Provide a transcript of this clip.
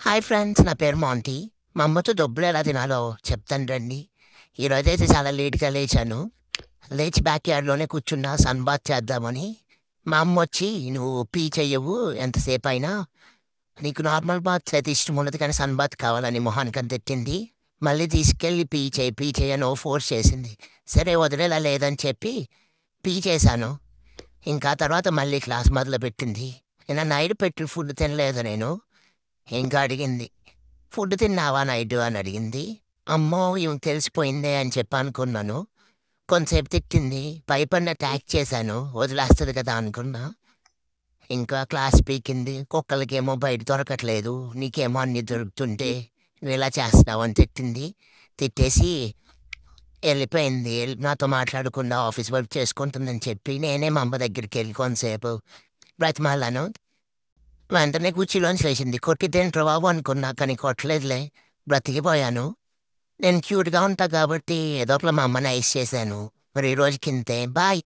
Hi friends, నా పేరు Monty. మా అమ్మతో డబ్బులు ఎలా తినాలో చెప్తాను రండి. ఈరోజైతే చాలా లేట్గా లేచాను. లేచి బ్యాక్ యార్డ్లోనే కూర్చున్నా సన్ బాత్ చేద్దామని. మా అమ్మ వచ్చి, నువ్వు పీ చెయ్యవు ఎంతసేపు అయినా, నీకు నార్మల్ బాత్ అయితే ఇష్టం ఉండదు కానీ సన్ బాత్ కావాలని మొహానికని తిట్టింది. మళ్ళీ తీసుకెళ్ళి పీ చేయి అని ఫోర్స్ చేసింది. సరే వదిలేలా లేదని చెప్పి పీ చేశాను. ఇంకా తర్వాత మళ్ళీ క్లాస్ మొదలుపెట్టింది. నిన్న నైట్ పెట్టి ఫుడ్ తినలేదు నేను. ఇంకా అడిగింది, ఫుడ్ తిన్నావా నైటు అని అడిగింది. అమ్మో ఈమెకి తెలిసిపోయిందే అని చెప్పి అనుకున్నాను. కొంతసేపు తిట్టింది, పైపన్న ట్యాక్ చేశాను, వదిలేస్తుంది కదా అనుకున్నా. ఇంకా క్లాస్ పీకింది. కుక్కలకేమో బయట దొరకట్లేదు, నీకేమో అన్ని దొరుకుతుంటే నువ్వు ఇలా చేస్తున్నావు అని తిట్టింది. తిట్టేసి వెళ్ళిపోయింది. నాతో మాట్లాడకుండా ఆఫీస్ వర్క్ చేసుకుంటుందని చెప్పి నేనే మా అమ్మ దగ్గరికి వెళ్ళి కొంతసేపు బ్రతిమాలను. వెంటనే కుర్చీలోంచి లేచింది. కొట్టిద్దేంట్రా బాబు అనుకున్నా, కానీ కొట్టలేదులే. బ్రతికిపోయాను. నేను క్యూట్‌గా ఉంటా కాబట్టి ఏదో ఒకలా మా అమ్మని ఐస్ చేశాను. మరి ఈ రోజుకింతే. బాయ్.